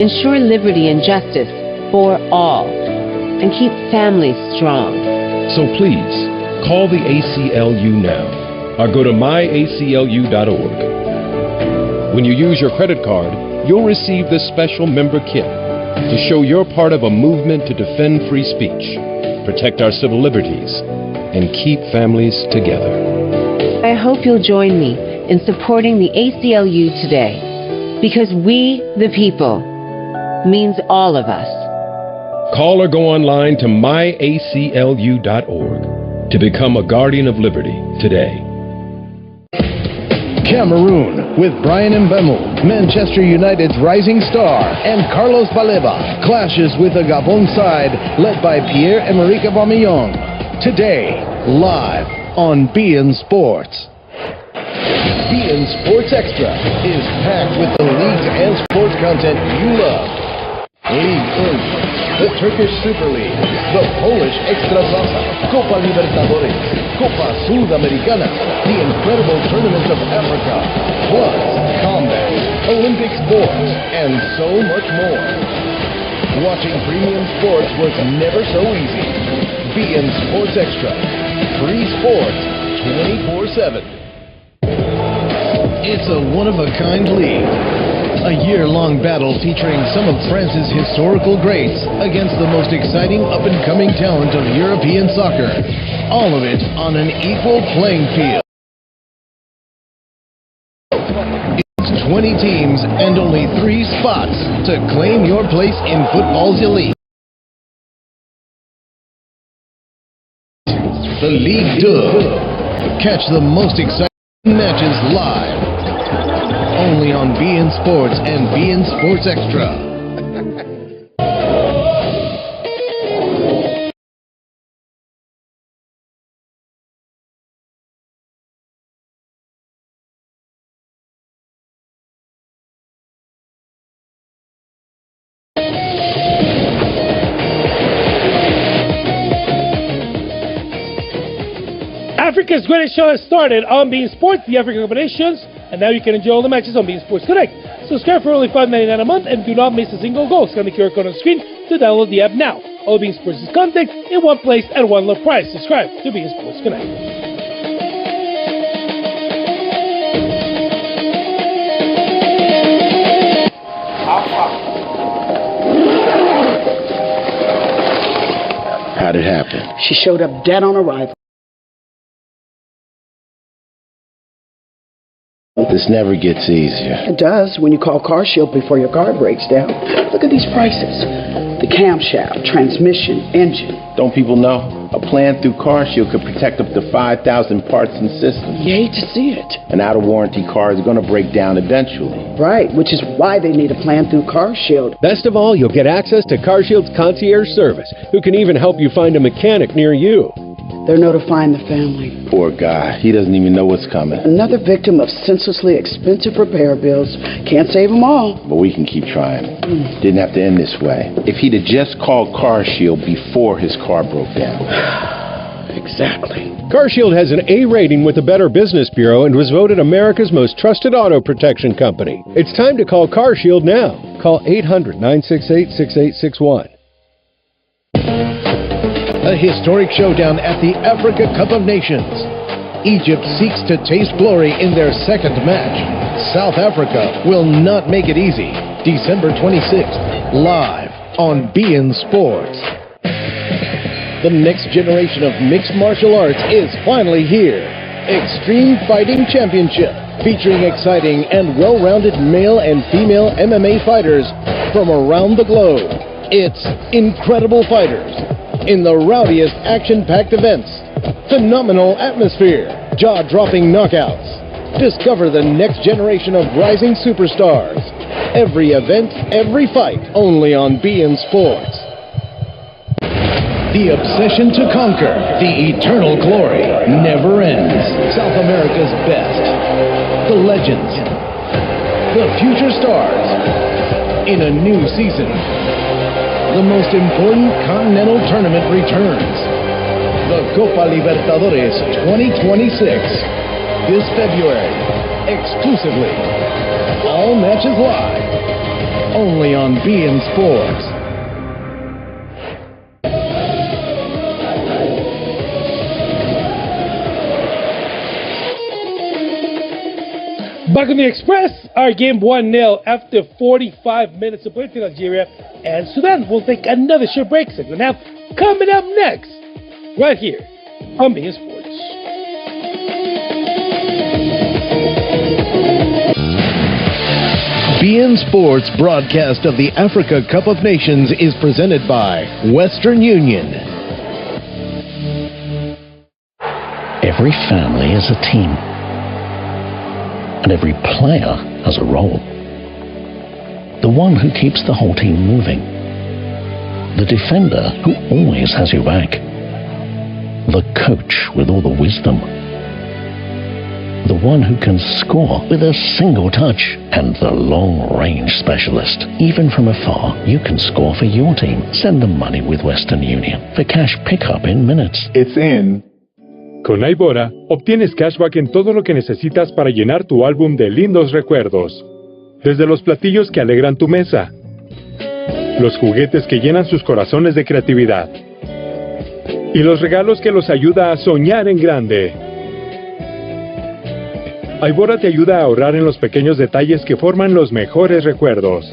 ensure liberty and justice for all, and keep families strong. So please, call the ACLU now or go to myaclu.org. When you use your credit card, you'll receive this special member kit to show you're part of a movement to defend free speech, protect our civil liberties, and keep families together. I hope you'll join me in supporting the ACLU today, because we, the people, means all of us. Call or go online to myaclu.org to become a guardian of liberty today. Cameroon, with Brian Mbemu, Manchester United's rising star, and Carlos Baleba, clashes with the Gabon side led by Pierre-Emerick Aubameyang. Today, live on beIN Sports. beIN Sports Extra is packed with the leagues and sports content you love. League 1, the Turkish Super League, the Polish Ekstraklasa, Copa Libertadores, Copa Sudamericana, the incredible tournaments of Africa, plus combat, Olympic sports, and so much more. Watching premium sports was never so easy. beIN Sports Extra. Free sports 24/7. It's a one-of-a-kind league. A year-long battle featuring some of France's historical greats against the most exciting up-and-coming talent of European soccer. All of it on an equal playing field. It's 20 teams and only 3 spots to claim your place in football's elite. The Ligue 2. Catch the most exciting matches live. Only on beIN Sports and beIN Sports Extra. Africa's greatest show has started on beIN Sports, the African Cup of Nations, and now you can enjoy all the matches on beIN Sports Connect. Subscribe for only $5.99 a month and do not miss a single goal. Scan the QR code on the screen to download the app now. All beIN Sports' content in one place at one low price. Subscribe to beIN Sports Connect. How'd it happen? She showed up dead on arrival. This never gets easier. It does when you call CarShield before your car breaks down. Look at these prices. The camshaft, transmission, engine. Don't people know? A plan through CarShield could protect up to 5,000 parts and systems. You hate to see it. An out-of-warranty car is going to break down eventually. Right, which is why they need a plan through CarShield. Best of all, you'll get access to CarShield's concierge service, who can even help you find a mechanic near you. They're notifying the family. Poor guy. He doesn't even know what's coming. Another victim of senselessly expensive repair bills. Can't save them all. But we can keep trying. Didn't have to end this way. If he'd have just called CarShield before his car broke down. Exactly. CarShield has an A rating with the Better Business Bureau and was voted America's most trusted auto protection company. It's time to call CarShield now. Call 800-968-6861. A historic showdown at the Africa Cup of Nations. Egypt seeks to taste glory in their second match. South Africa will not make it easy. December 26th, live on beIN Sports. The next generation of mixed martial arts is finally here. Extreme Fighting Championship, featuring exciting and well-rounded male and female MMA fighters from around the globe. It's Incredible Fighters. In the rowdiest action-packed events, phenomenal atmosphere, jaw-dropping knockouts. Discover the next generation of rising superstars. Every event, every fight, only on beIN Sports. The obsession to conquer, the eternal glory, never ends. South America's best, the legends, the future stars, in a new season. The most important continental tournament returns. The Copa Libertadores 2026. This February. Exclusively. All matches live. only on beIN Sports. Back on the Express, our game 1-0 after 45 minutes of play between Algeria and Sudan. We'll take another short break. Second half coming up next, right here on beIN Sports. beIN Sports broadcast of the Africa Cup of Nations is presented by Western Union. Every family is a team, and every player has a role. The one who keeps the whole team moving. The defender who always has your back. The coach with all the wisdom. The one who can score with a single touch. And the long-range specialist. Even from afar, you can score for your team. Send them money with Western Union for cash pickup in minutes. It's in. Con Aibora, obtienes cashback en todo lo que necesitas para llenar tu álbum de lindos recuerdos. Desde los platillos que alegran tu mesa, los juguetes que llenan sus corazones de creatividad, y los regalos que los ayuda a soñar en grande. Aibora te ayuda a ahorrar en los pequeños detalles que forman los mejores recuerdos.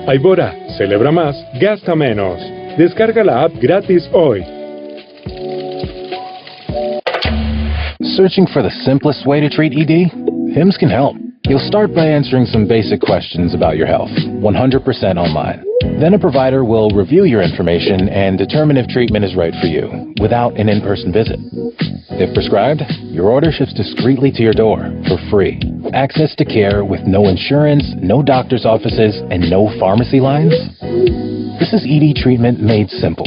Aibora, celebra más, gasta menos. Descarga la app gratis hoy. Searching for the simplest way to treat ED? HIMS can help. You'll start by answering some basic questions about your health, 100% online. Then a provider will review your information and determine if treatment is right for you, without an in-person visit. If prescribed, your order ships discreetly to your door for free. Access to care with no insurance, no doctor's offices, and no pharmacy lines? This is ED treatment made simple.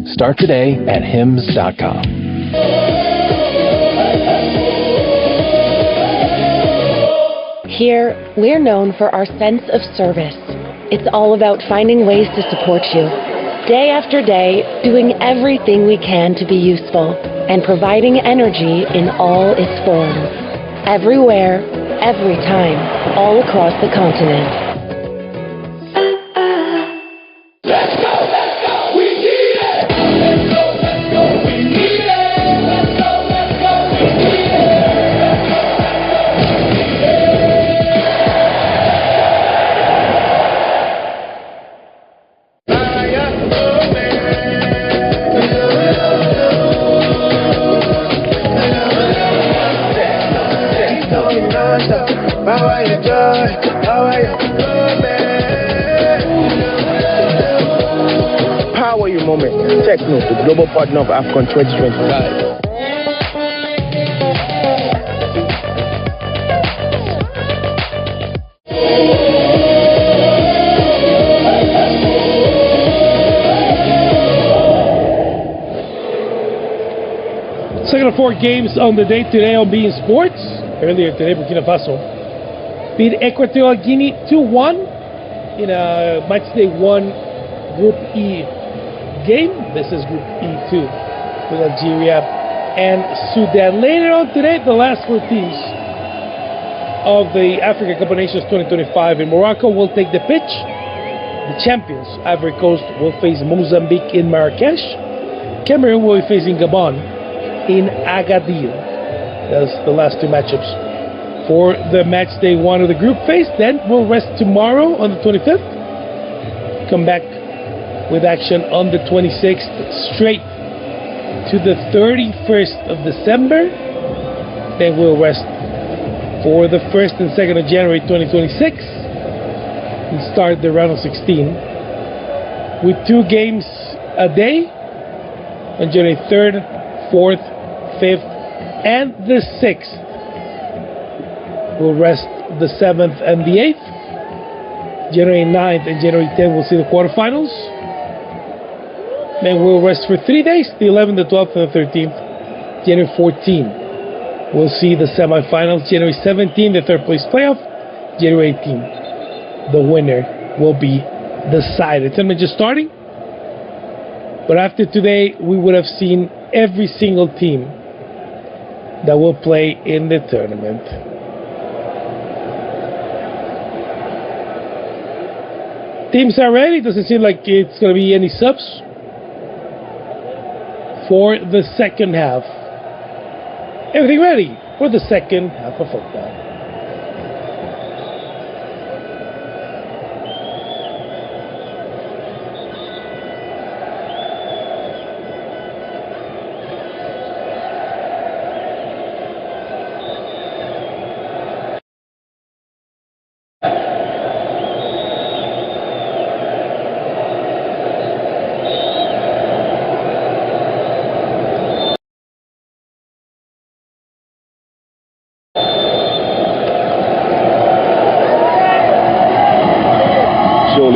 Start today at hims.com. Here, we're known for our sense of service. It's all about finding ways to support you. Day after day, doing everything we can to be useful and providing energy in all its forms. Everywhere, every time, all across the continent. Power your moment. Techno, the global partner of AFCON 2025. Second of 4 games on the day today on beIN Sports. Earlier today, Burkina Faso beat Equatorial Guinea 2-1 in a matchday 1 Group E game. This is Group E2 with Algeria and Sudan. Later on today, the last 4 teams of the Africa Cup of Nations 2025 in Morocco will take the pitch. The champions, Ivory Coast, will face Mozambique in Marrakesh. Cameroon will be facing Gabon in Agadir. That's the last 2 matchups for the match day 1 of the group phase. Then we'll rest tomorrow on the 25th. Come back with action on the 26th, straight to the 31st of December. Then we'll rest for the 1st and 2nd of January 2026 and start the round of 16 with 2 games a day on January 3rd, 4th, 5th, and the 6th. We'll rest the 7th and the 8th. January 9th and January 10th we'll see the quarterfinals. Then we'll rest for 3 days, the 11th, the 12th, and the 13th. January 14th we'll see the semifinals. January 17th, the 3rd place playoff. January 18th, the winner will be decided. The tournament just starting. But after today, we would have seen every single team that will play in the tournament. Teams are ready. Doesn't seem like it's going to be any subs for the second half. Everything ready for the second half of football.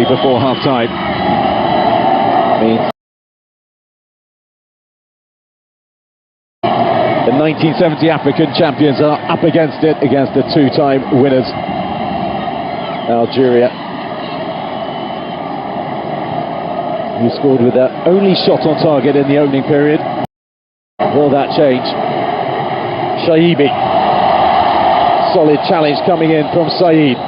Before half-time. The 1970 African champions are up against it, against the two-time winners, Algeria, who scored with their only shot on target in the opening period. Will that change? Shaibi. Solid challenge coming in from Saeed.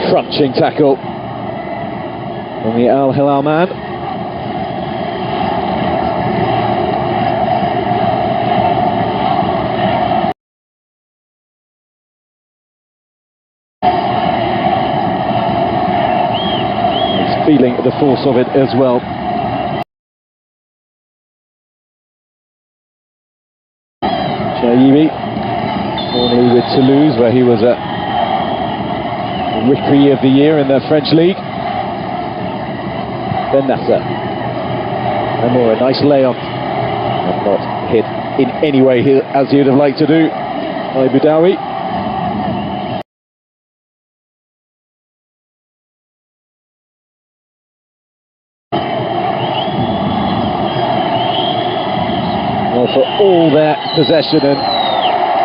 Crunching tackle from the Al Hilal man. He's feeling the force of it as well. Chaibi, formerly with Toulouse, where he was at Rookie of the Year in the French League. Ben Nasser. And more, a nice layoff. And not hit in any way as he would have liked to do by Boudaoui. Well, for all their possession and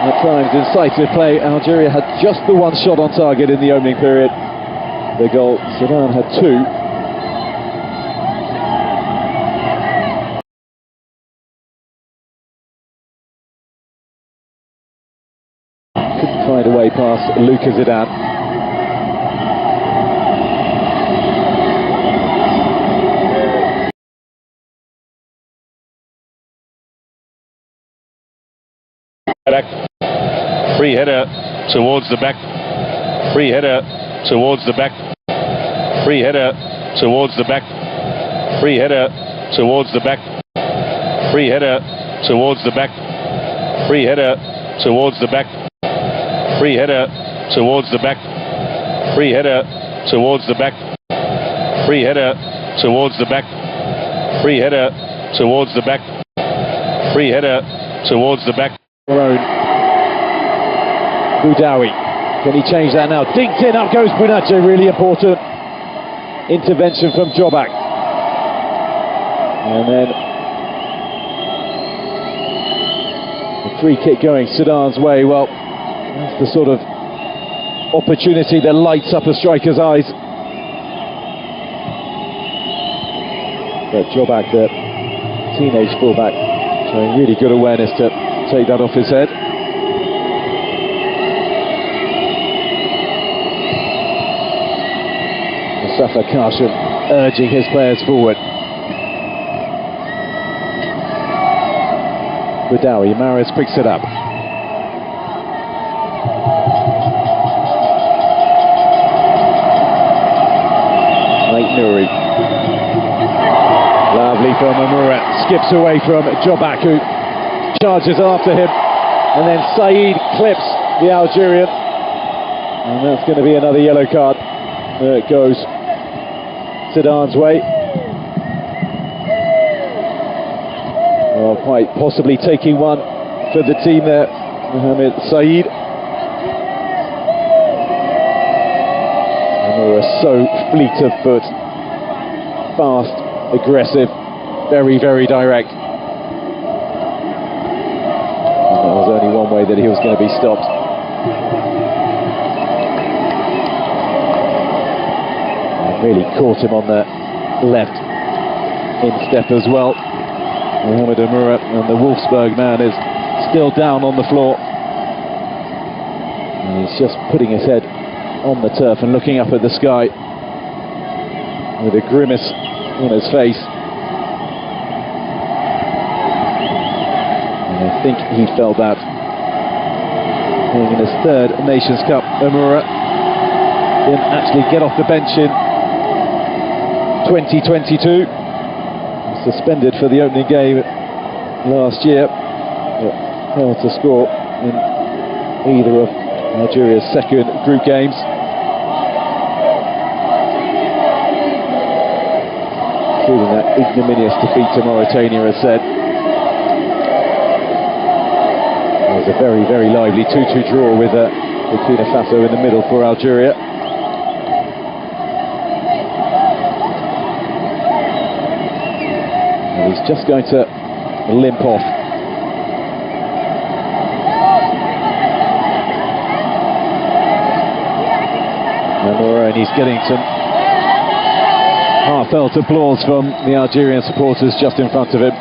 at times incisive play, Algeria had just the one shot on target in the opening period. The goal, Sudan had two. Couldn't find a way past Luka Zidane. Free header towards the back. Free header towards the back. Free header towards the back. Free header towards the back. Free header towards the back. Free header towards the back. Free header towards the back. Free header towards the back. Free header towards the back. Free header towards the back. Free header towards the back. Boudaoui, can he change that now? Dinked in, up goes Bunacho, really important intervention from Jobak. And then the free kick going Sudan's way. Well, that's the sort of opportunity that lights up a striker's eyes. But Jobak, the teenage fullback, showing really good awareness to take that off his head. Mustafa Kashem urging his players forward. Boudaoui, Mahrez picks it up. Late Nouri. Lovely from Amura. Skips away from Jobak, who charges after him. And then Saeed clips the Algerian. And that's going to be another yellow card. There it goes. Sudan's way. Well, quite possibly taking one for the team there, Mohamed Saeed. And they were so fleet of foot, fast, aggressive, very, very direct. And there was only one way that he was going to be stopped. Really caught him on the left in step as well. Mohamed Amoura, and the Wolfsburg man is still down on the floor. And he's just putting his head on the turf and looking up at the sky with a grimace on his face. And I think he felt that. Being in his third Nations Cup, Amoura didn't actually get off the bench in 2022. Suspended for the opening game last year, but failed to score in either of Nigeria's second group games. Including that ignominious defeat to Mauritania, as said. It was a very, very lively 2-2 draw with Burkina Faso in the middle for Algeria. And he's just going to limp off. And he's getting some heartfelt applause from the Algerian supporters just in front of him.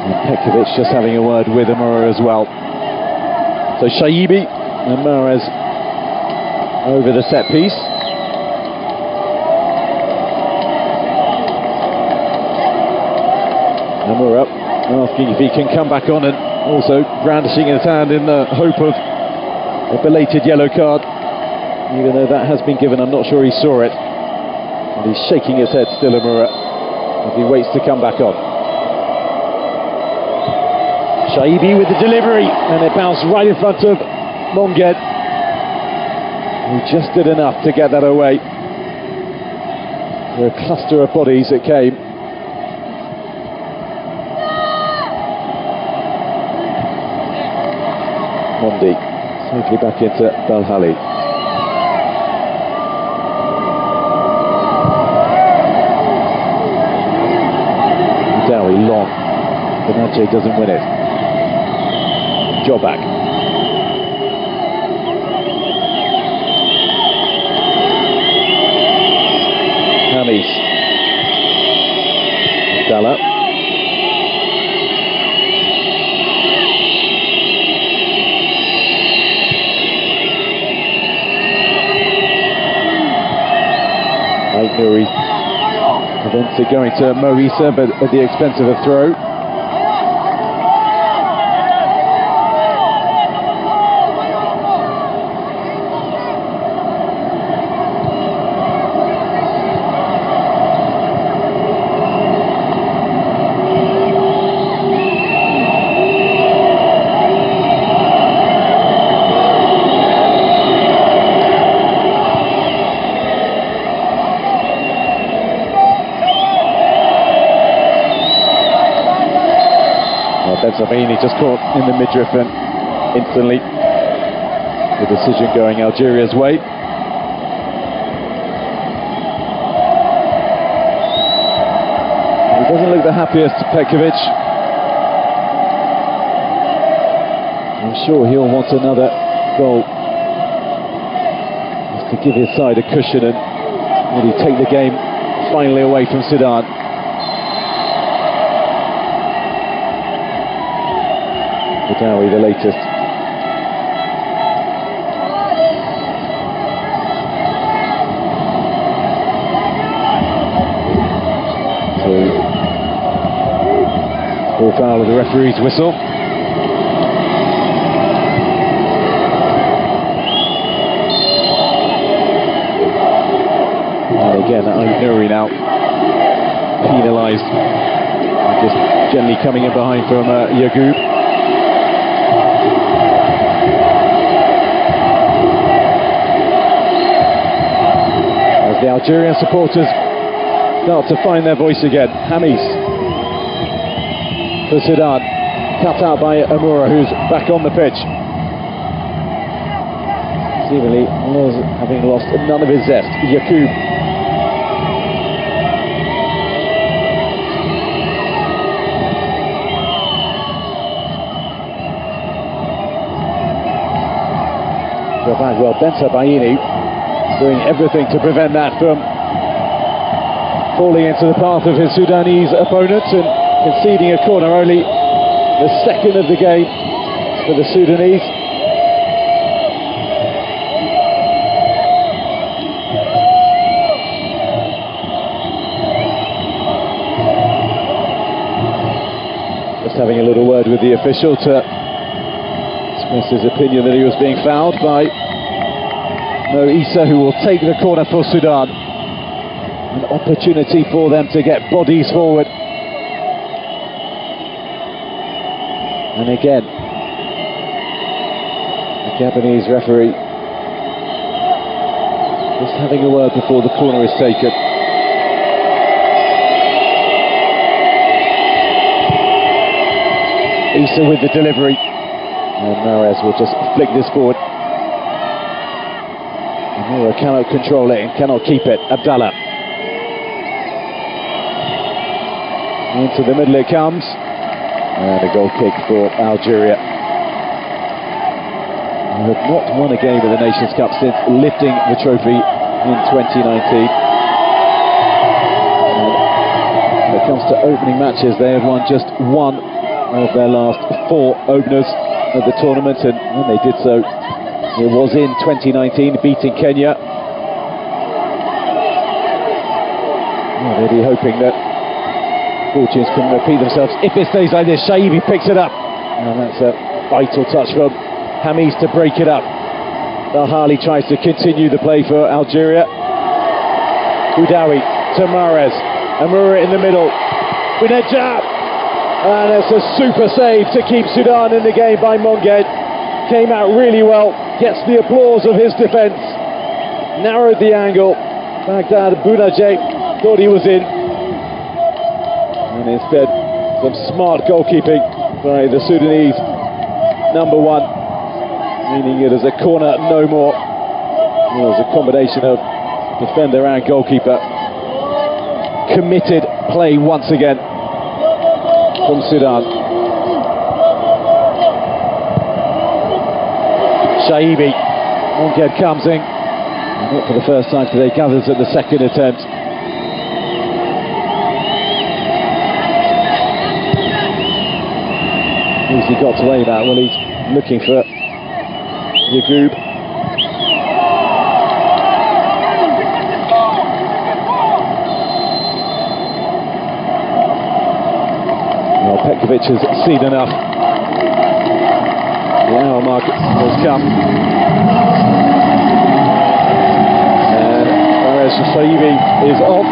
And Petkovic just having a word with Amoura as well. So Shaibi and Mahrez over the set piece. Amoura asking if he can come back on, and also brandishing his hand in the hope of a belated yellow card, even though that has been given. I'm not sure he saw it, and he's shaking his head still, Amoura, as he waits to come back on. Shaibi with the delivery, and it bounced right in front of Monged, who just did enough to get that away. A cluster of bodies it came. Mondi safely back into Belhali. Dowie long. Benache doesn't win it. Joback. Hamis. Dalla. Nouri prevents it going to Mo Issa, but at the expense of a throw. He just caught in the midriff, and instantly the decision going Algeria's way. He doesn't look the happiest, Petkovic. I'm sure he'll want another goal just to give his side a cushion and really take the game finally away from Sudan. Dowie, the latest. So, full foul of the referee's whistle. And again, Nouri now penalised. Just gently coming in behind from Yagoub. The Algerian supporters start to find their voice again. Hamis for Sudan, cut out by Amoura, who's back on the pitch. Seemingly was having lost none of his zest. Yacoub. the back. Well, Benta Baini doing everything to prevent that from falling into the path of his Sudanese opponent and conceding a corner, only the second of the game for the Sudanese. Just having a little word with the official to express his opinion that he was being fouled by Mo Issa, who will take the corner for Sudan. An opportunity for them to get bodies forward. And again, the Gabonese referee just having a word before the corner is taken. Issa with the delivery, and Mahrez will just flick this forward. Amura cannot control it and cannot keep it. Abdallah. Into the middle it comes, and a goal kick for Algeria. They have not won a game in the Nations Cup since lifting the trophy in 2019. And when it comes to opening matches, they have won just one of their last 4 openers of the tournament, and when they did so, it was in 2019, beating Kenya. Well, they'll be hoping that fortunes can repeat themselves if it stays like this. Shaibi picks it up, and that's a vital touch from Hamis to break it up. Al-Hali tries to continue the play for Algeria. Boudawi to Mahrez, Amura in the middle, with a jab. And it's a super save to keep Sudan in the game by Monged. Came out really well, gets the applause of his defence. Narrowed the angle. Baghdad Bounaje thought he was in. And instead, some smart goalkeeping by the Sudanese number 1. Meaning it is a corner no more. It was a combination of defender and goalkeeper. Committed play once again from Sudan. Shaibi, Monged comes in, and not for the first time today, gathers at the second attempt. Who's he got to aim at? Well, he's looking for Yagoub. Petkovic has seen enough. The hour mark has come. And Mahrez Shaibi is off.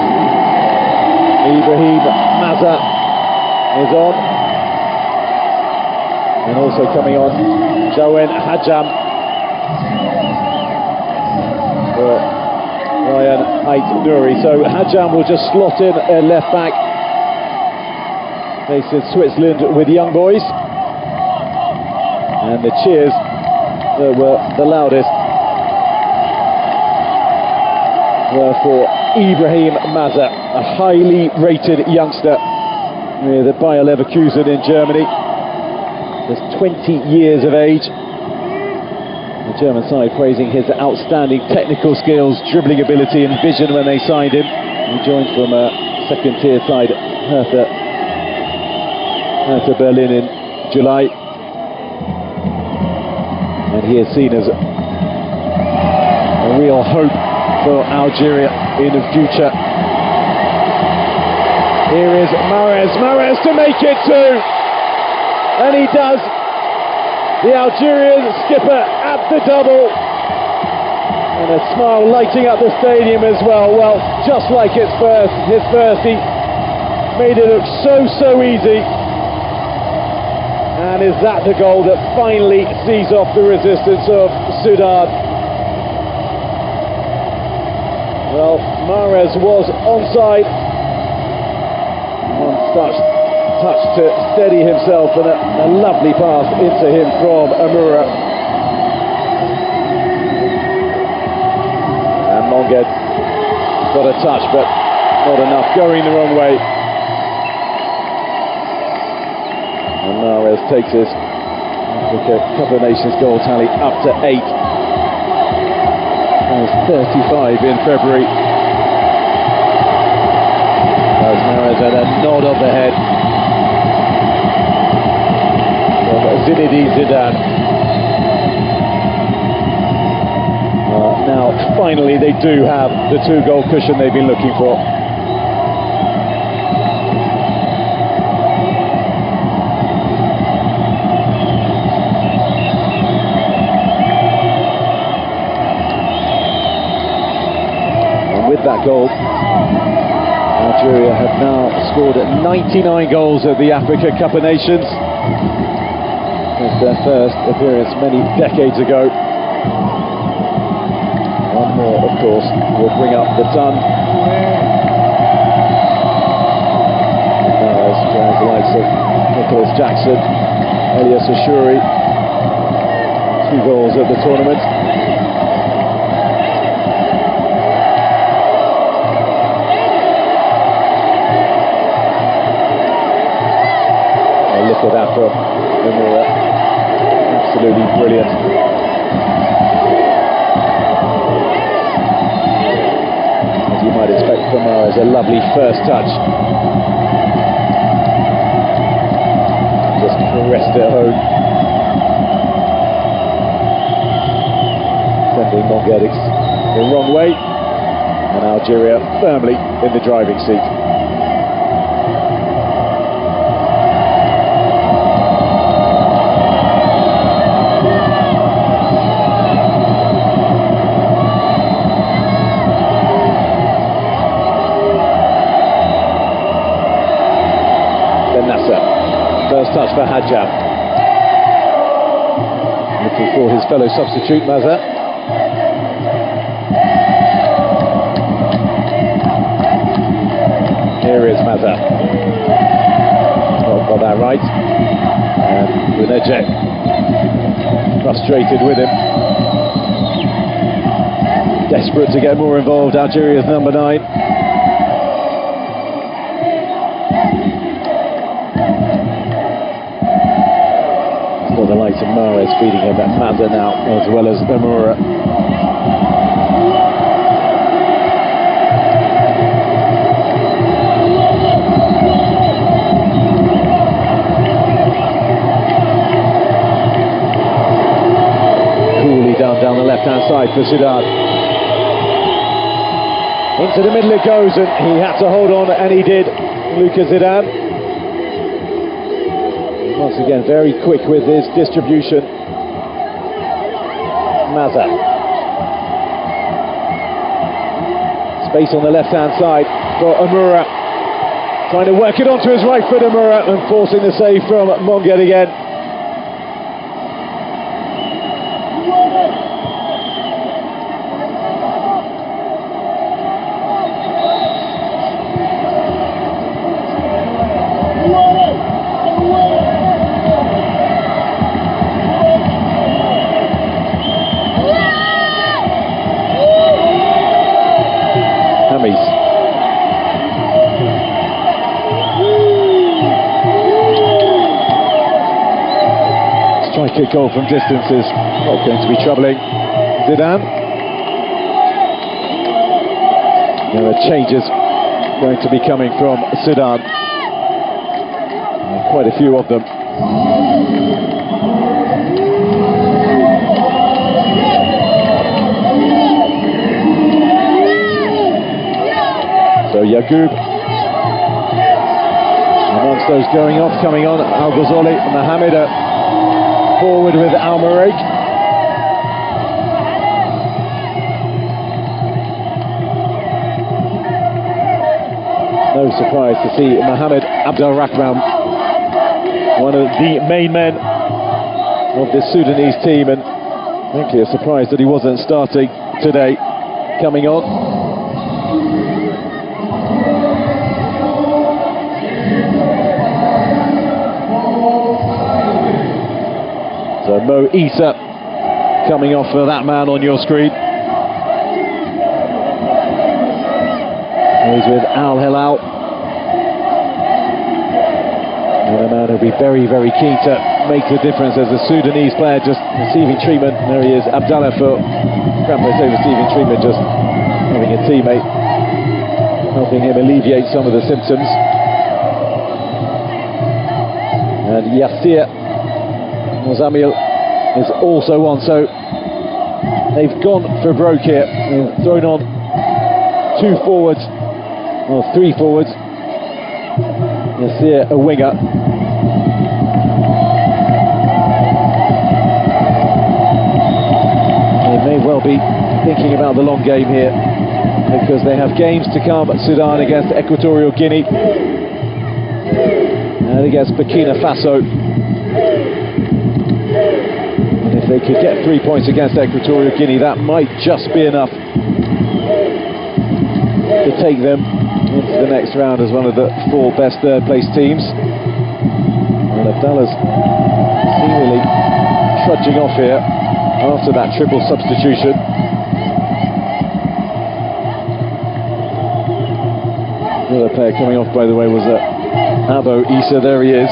Ibrahim Maza is on. And also coming on, Joen Hajam for Ryan Ait-Nouri. So Hajam will just slot in at left back. Facing Switzerland with young boys, and the cheers were the loudest were for Ibrahim Maza, a highly rated youngster with Bayer Leverkusen in Germany. Just 20 years of age. The German side praising his outstanding technical skills, dribbling ability and vision when they signed him. He joined from a second-tier side, Hertha Berlin in July, and he is seen as a real hope for Algeria in the future. Here is Mahrez to make it 2, and he does. The Algerian skipper at the double, and a smile lighting up the stadium as well. Well, just like his first, he made it look so easy. And is that the goal that finally sees off the resistance of Sudan? Well, Mahrez was onside. One touch to steady himself, and a lovely pass into him from Amura. And Monged got a touch, but not enough, going the wrong way. And Mahrez takes his Africa Cup of Nations goal tally up to 8. was 35 in February. Mahrez had a nod of the head from Zinedine Zidane. Now, finally, they do have the 2-goal cushion they've been looking for. And with that goal, Algeria have now scored 99 goals at the Africa Cup of Nations. It's their first appearance many decades ago. One more, of course, will bring up the ton. Now, as joins the likes of Nicholas Jackson, Elias Ashuri, 2 goals at the tournament. Look at that from Amora. Absolutely brilliant. As you might expect from Mahrez, a lovely first touch. Just caressed it home. Sending Monguedics the wrong way. And Algeria firmly in the driving seat. First touch for Hadjam. Looking for his fellow substitute, Maza. Here is Maza. Not got that right. And Guneje frustrated with him. Desperate to get more involved, Algeria's number 9. The likes of Mahrez feeding him at Maza now, as well as Amora. Coolly down the left-hand side for Sudan. Into the middle it goes, and he had to hold on, and he did. Lucas Zidane. Once again, very quick with his distribution. Maza. Space on the left-hand side for Amura. Trying to work it onto his right foot, Amura, and forcing the save from Mongued again. Strike-kick goal from distance is not going to be troubling Zidane. There are changes going to be coming from Sudan. Quite a few of them. So Yacoub, amongst those going off, coming on, Al Ghazali, Mohamed forward with Al Maraik. No surprise to see Mohamed Abdel Rahman, one of the main men of this Sudanese team, and frankly a surprise that he wasn't starting today, coming on. So Mo Issa coming off for that man on your screen. He's with Al Hilal. And a man who'll be very, very keen to make the difference as a Sudanese player just receiving treatment. There he is, Abdallah for Crampos receiving treatment, just having a teammate helping him alleviate some of the symptoms. And Yassir Mozamil is also on, so they've gone for broke here. They've thrown on 2 forwards, or 3 forwards. Yassir, a winger. They may well be thinking about the long game here, because they have games to come. Sudan against Equatorial Guinea and against Burkina Faso. And if they could get 3 points against Equatorial Guinea, that might just be enough to take them into the next round as one of the 4 best third-place teams. And Abdallah's seemingly trudging off here after that triple substitution. The other player coming off, by the way, was Abo Issa. There he is.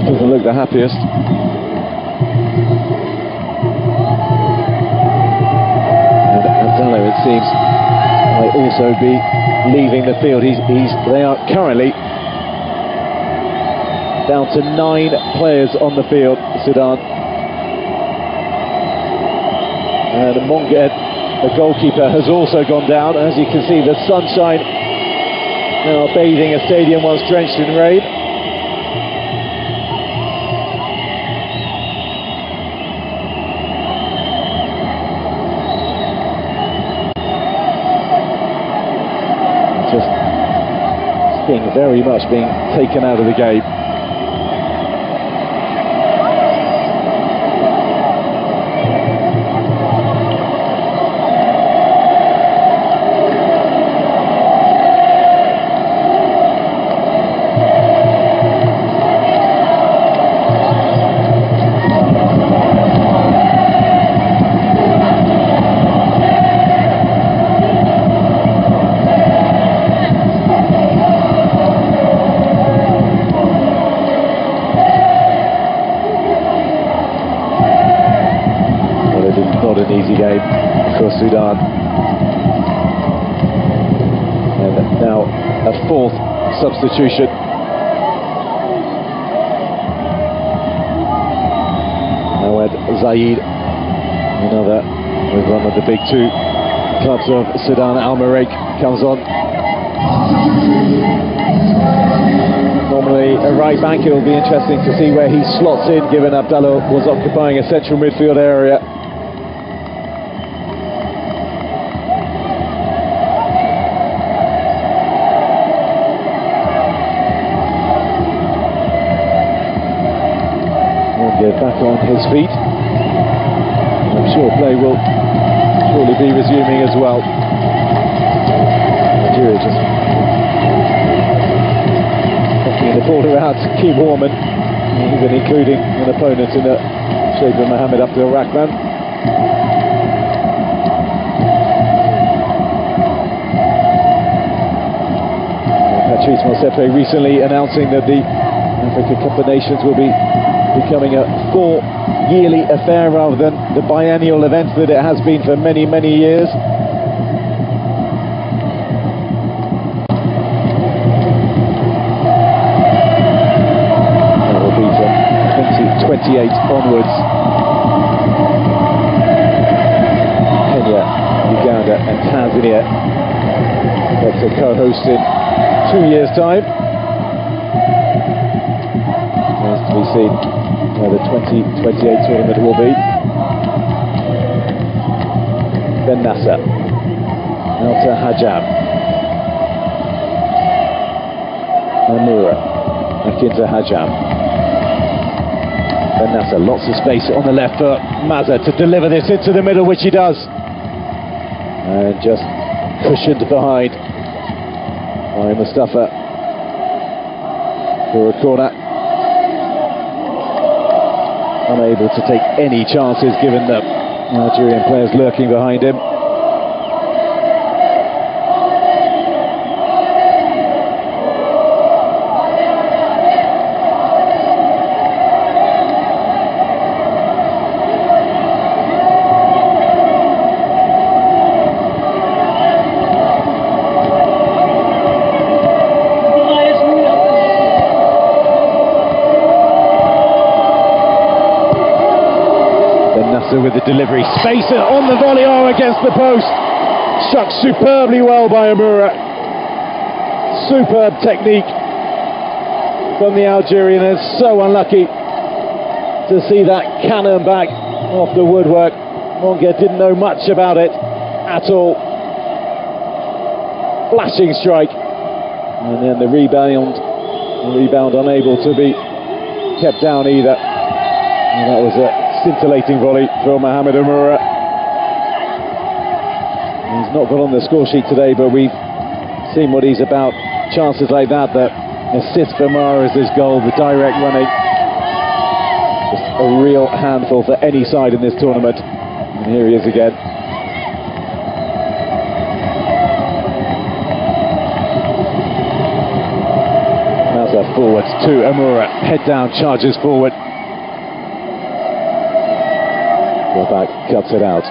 Doesn't look the happiest. And Abdallah, it seems, might also be leaving the field. They are currently down to 9 players on the field, Sudan. And Monged, the goalkeeper, has also gone down. As you can see, the sunshine now bathing a stadium once drenched in rain. Just being very much being taken out of the game. Not an easy game for Sudan. And now a 4th substitution. Nawed Zaid, another with one of the big 2 clubs of Sudan, Al Maraik, comes on. Normally a right back. It will be interesting to see where he slots in, given Abdallah was occupying a central midfield area. Back on his feet. I'm sure play will surely be resuming as well. Nigeria just knocking the ball around to keep warm, and even including an opponent in the shape of Mohamed Abdel Rahman. Patrice Motsepe recently announcing that the Africa Cup of Nations will be becoming a 4-yearly affair rather than the biennial event that it has been for many, many years. That will be from 2028 onwards. Kenya, Uganda and Tanzania set to co-host in 2 years' time. Remains to be seen where the 2028 tournament will be. Ben Nasser, out to Hajam. Amura, back into Hajam. Ben Nasser, lots of space on the left for Mazza to deliver this into the middle, which he does. And just cushioned behind by Mustafa for a corner. Unable to take any chances given the Nigerian players lurking behind him. Musa with the delivery. Spacer on the volley, against the post. Struck superbly well by Amura. Superb technique from the Algerian, and so unlucky to see that cannon back off the woodwork. Monge didn't know much about it at all. Flashing strike, and then the rebound unable to be kept down either. And that was a scintillating volley from Mohamed Amura. He's not got on the score sheet today, but we've seen what he's about. Chances like that, the assist for Mahrez's goal, the direct running. Just a real handful for any side in this tournament. And here he is again. That's a forward to Amura. Head down, charges forward. Go back, cuts it out.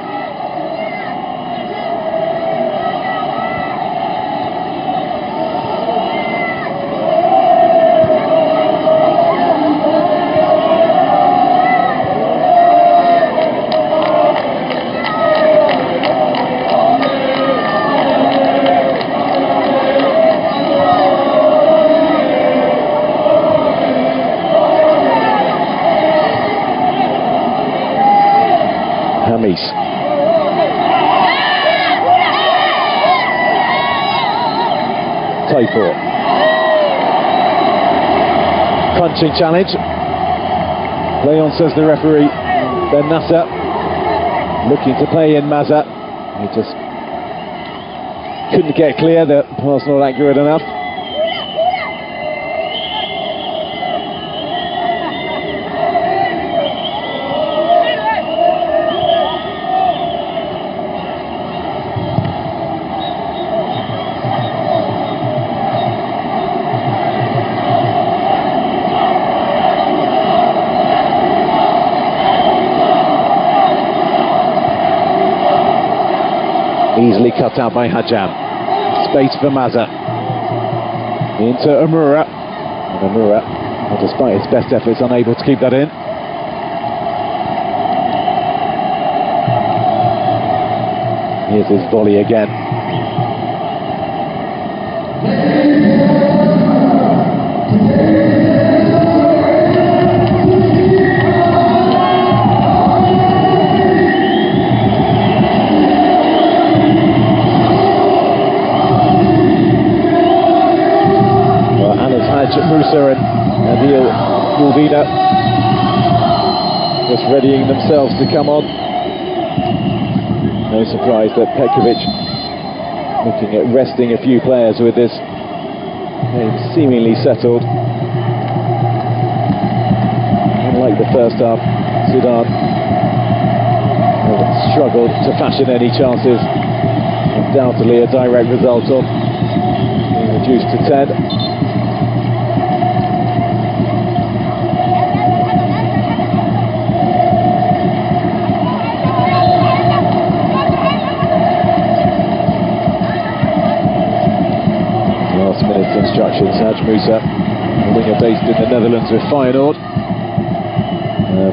Punching challenge. Play on, says the referee. Ben Nasser looking to play in Maza. He just couldn't get clear. The pass not accurate enough. Easily cut out by Hajam. Space for Maza. Into Amura. And Amura, despite his best efforts, unable to keep that in. Here's his volley again. Musa and Adil Mulvina just readying themselves to come on. No surprise that Petkovic looking at resting a few players with this game seemingly settled. Unlike the first half, Sudan have struggled to fashion any chances. Undoubtedly a direct result of being reduced to 10. Instructions, Haj Musa, a winger based in the Netherlands with Feyenoord.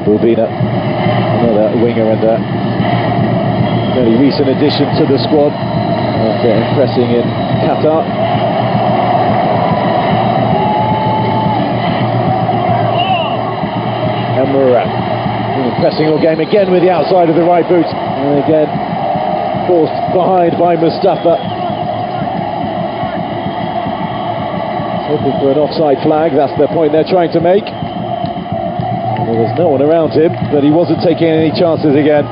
Bulbina, another winger and a very recent addition to the squad after impressing in Qatar. Amura, impressing all game again with the outside of the right boot, and again forced behind by Mustafa. Hoping for an offside flag, that's the point they're trying to make. There was no one around him, but he wasn't taking any chances again.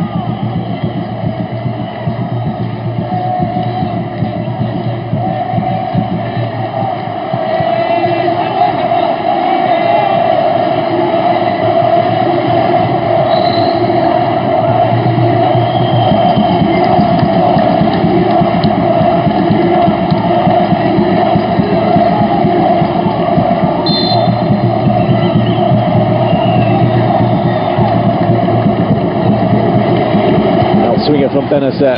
Swinger from Benacer.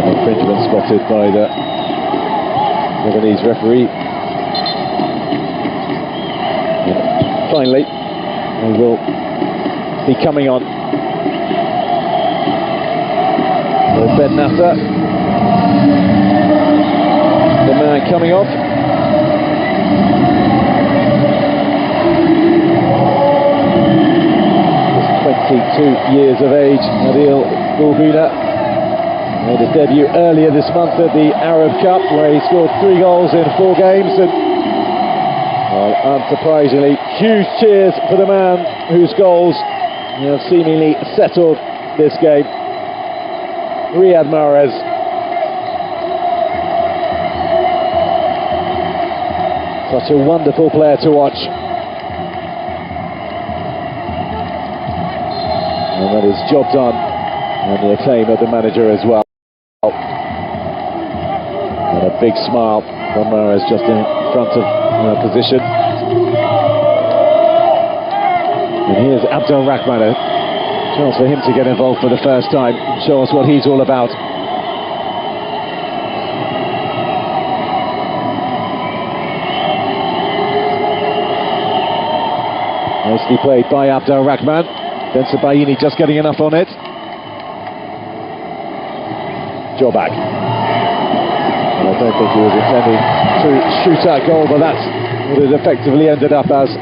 An infringement spotted by the Lebanese referee. And finally, they will be coming on. Ben Nasser, the man coming off. He's 22 years of age, Adil Bulbina. Made his debut earlier this month at the Arab Cup, where he scored 3 goals in 4 games. And, well, unsurprisingly, huge cheers for the man whose goals have seemingly settled this game. Riyad Mahrez. Such a wonderful player to watch. And that is job done, and the acclaim of the manager as well. And a big smile from Mahrez just in front of position. And here's Abdel Rahman. A chance for him to get involved for the first time, show us what he's all about. Nicely played by Abdel Rahman. Ben Sebaini just getting enough on it. Jobak. I don't think he was intending to shoot that goal, but that's what it effectively ended up as.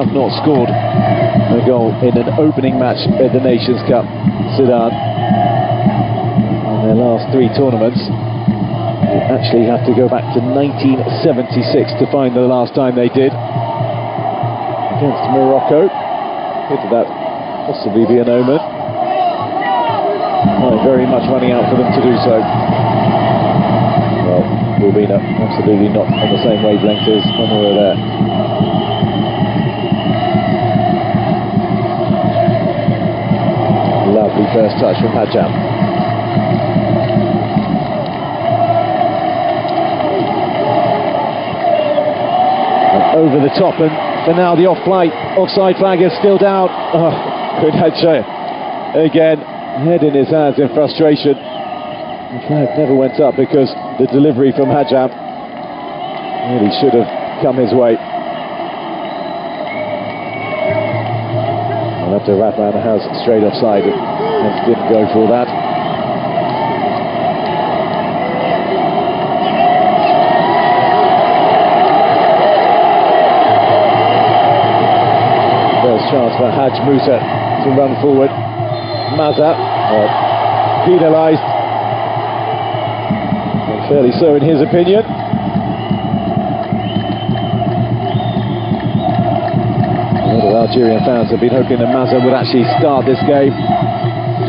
Not scored a goal in an opening match at the Nations Cup, Sudan. In their last 3 tournaments, you actually have to go back to 1976 to find the last time they did. Against Morocco. Could that possibly be an omen? Well, very much running out for them to do so. Well, Bulbina absolutely not on the same wavelength as Amora there. Lovely first touch from Hajam. And over the top, and for now the offside flag is still down. Oh, good headshot. Again, head in his hands in frustration. The flag never went up because the delivery from Hajam really should have come his way. After Rahman has straight offside and didn't go for that. First chance for Haj Musa to run forward. Maza penalised, and fairly so in his opinion. Algerian fans have been hoping that Maza would actually start this game.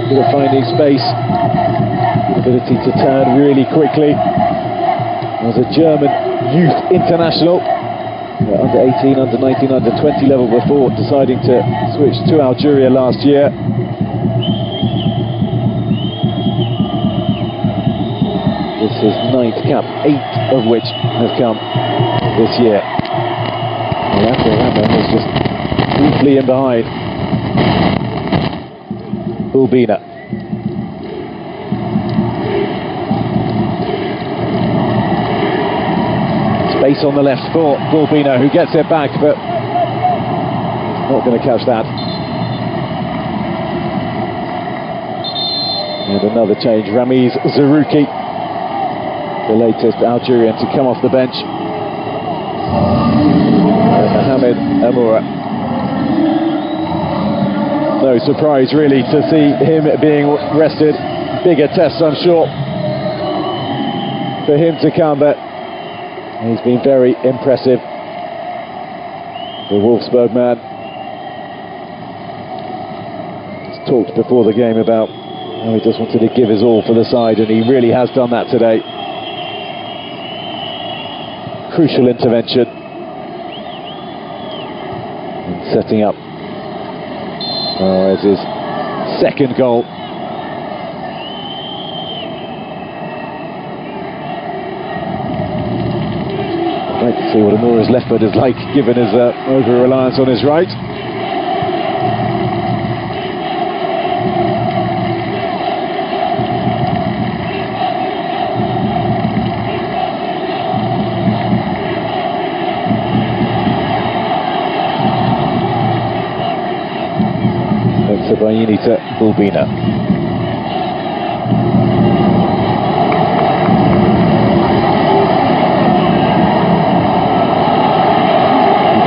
Good at finding space, good ability to turn really quickly. As a German youth international, under 18, under 19, under 20 level before deciding to switch to Algeria last year. This is 9th cap, 8 of which have come this year. And after Rahman was just briefly in behind. Bulbina. Space on the left for Bulbina, who gets it back, but not going to catch that. And another change, Ramiz Zarouki, the latest Algerian to come off the bench. And Mohamed Amoura. No surprise really to see him being rested. Bigger test, I'm sure, for him to come, but he's been very impressive. The Wolfsburg man has talked before the game about how he just wanted to give his all for the side, and he really has done that today. Crucial intervention and setting up as his second goal. like to see what Amoura's left foot is like, given his over-reliance on his right. Sabayini to Bulbina.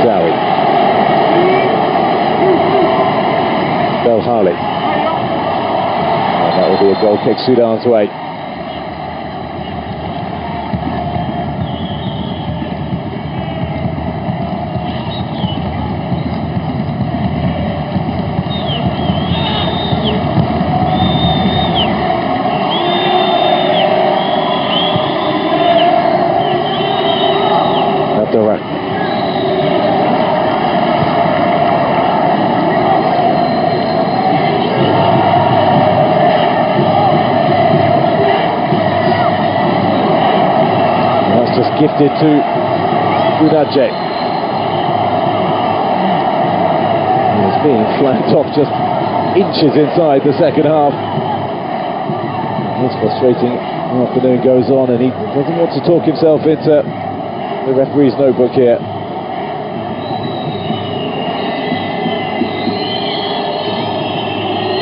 Dawi. Belhali. And that will be a goal kick Sudan's way. Gifted to Unaje. He was being flanked off just inches inside the second half. His frustrating afternoon goes on, and he doesn't want to talk himself into the referee's notebook here.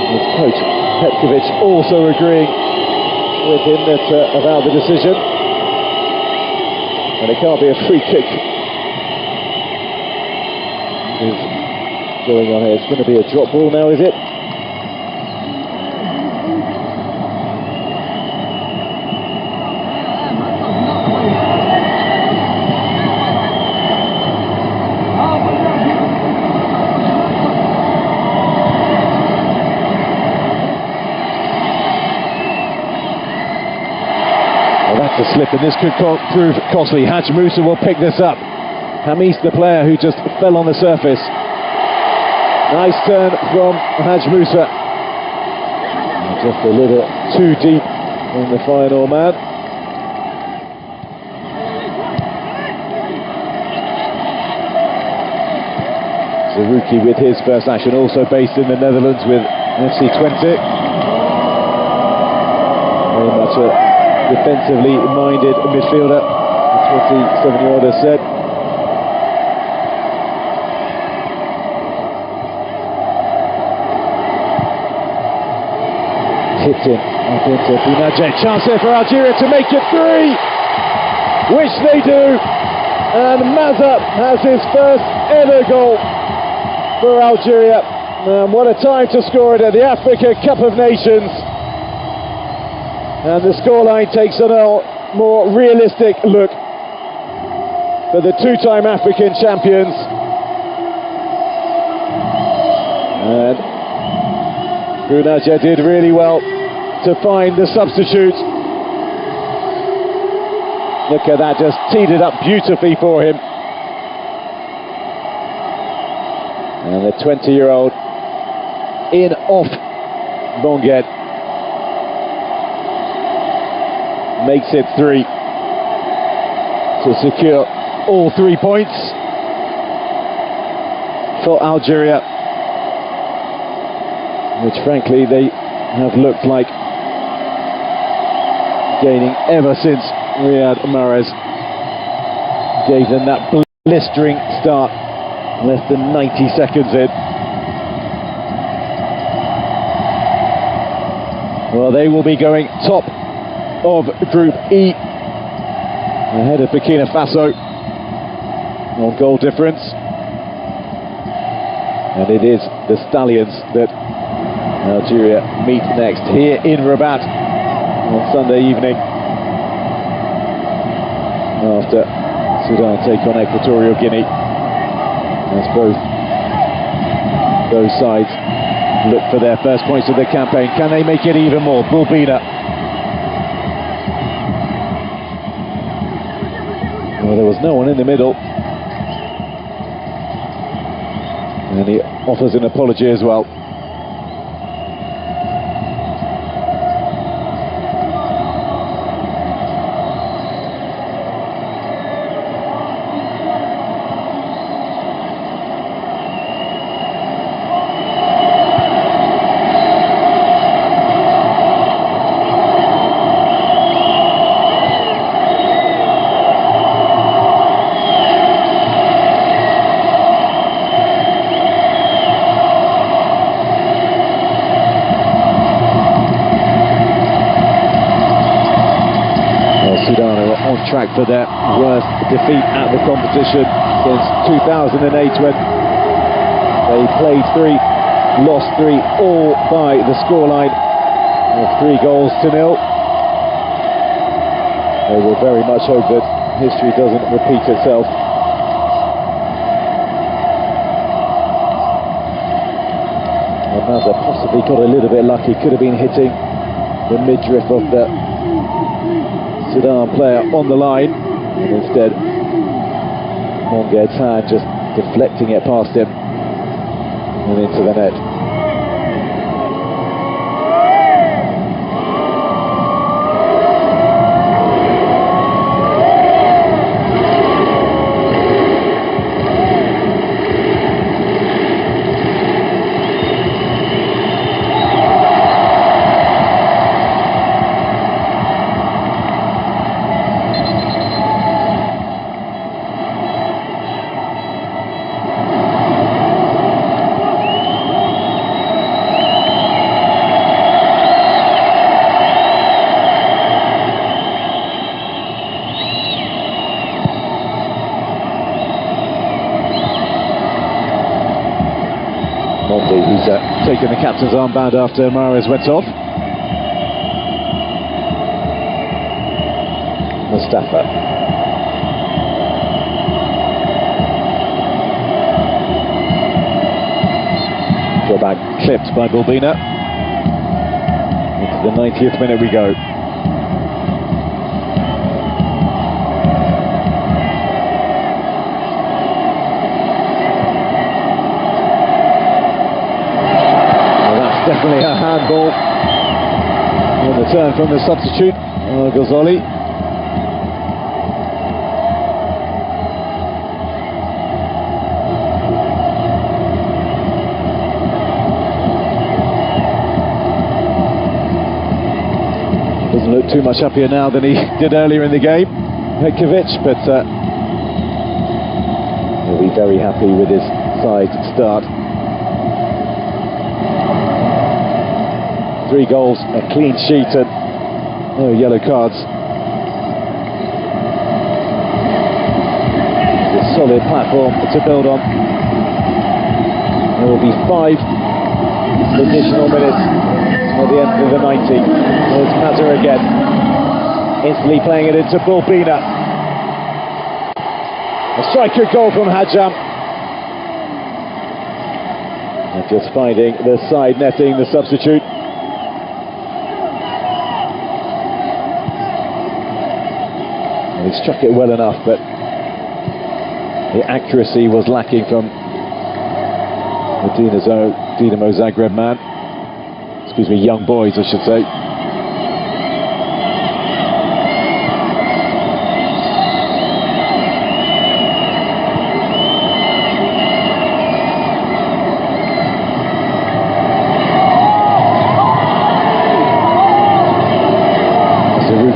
His coach Petkovic also agreeing with him that about the decision. And it can't be a free kick. Is going on here. It's going to be a drop ball now, is it? A slip, and this could prove costly. Haj Musa will pick this up. Hamis, the player who just fell on the surface. Nice turn from Haj Musa. Just a little too deep on the final man. Zarouki with his first action, also based in the Netherlands with FC Twente. Very much a defensively minded midfielder, the 27-year-old has said. Hits it up into Bunaje. Chance there for Algeria to make it 3, which they do. And Mazza has his first ever goal for Algeria. What a time to score it at the Africa Cup of Nations. And the scoreline takes on a more realistic look for the two-time African champions. And Bunaje did really well to find the substitute. Look at that, just teed it up beautifully for him. And the 20-year-old in off Bonguet makes it 3 to secure all 3 points for Algeria, which frankly they have looked like gaining ever since Riyad Mahrez gave them that blistering start less than 90 seconds in. Well, they will be going top of Group E, ahead of Burkina Faso on goal difference, and it is the Stallions that Algeria meet next here in Rabat on Sunday evening, after Sudan take on Equatorial Guinea, as both those sides look for their first points of the campaign. Can they make it even more? Bulbina. Well, there was no one in the middle, and he offers an apology as well. track for their worst defeat at the competition since 2008, when they played 3, lost 3, all by the scoreline of 3-0. They will very much hope that history doesn't repeat itself. Maza possibly got a little bit lucky, could have been hitting the midriff of the Sudan player on the line, and instead Monguet's hand just deflecting it past him and into the net. Who's taken the captain's armband after Mahrez went off. Mustafa. Go back, clipped by Bulbina. Into the 90th minute we go. Definitely a handball on the turn from the substitute, Ghazali. Doesn't look too much happier now than he did earlier in the game, Petkovic, but he'll be very happy with his side start. 3 goals, a clean sheet, and no yellow cards. It's a solid platform to build on. There will be 5 additional minutes at the end of the 90. There's Maza again, instantly playing it into Bulbina. A striker goal from Hajam. And just finding the side netting, the substitute. He struck it well enough, but the accuracy was lacking from the Dinamo Zagreb man. Excuse me, young boys, I should say.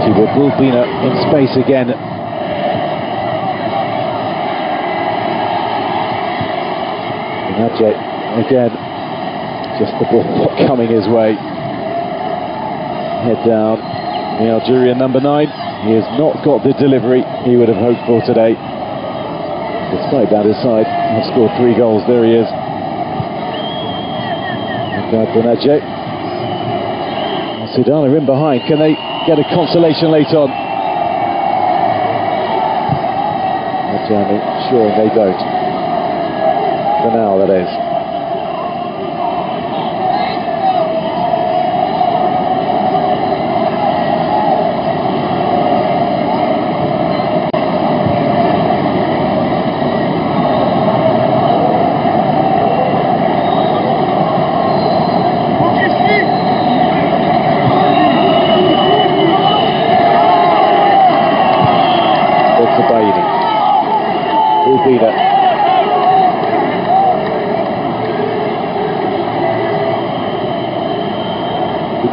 With Bulbina in space again. Nadje again, just the ball not coming his way. Head down, the Algerian number 9. He has not got the delivery he would have hoped for today. Despite that, his side has scored 3 goals. There he is. Nadje. Sudan are in behind. Can they get a consolation late on? Jamie, sure they don't. For now, that is.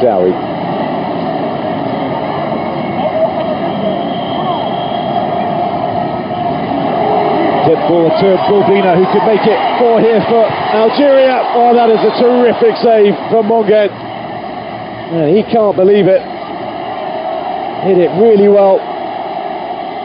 Dowie. Tip forward to Bulbina, who could make it 4 here for Algeria. Oh, that is a terrific save from Monguet. And he can't believe it. Hit it really well.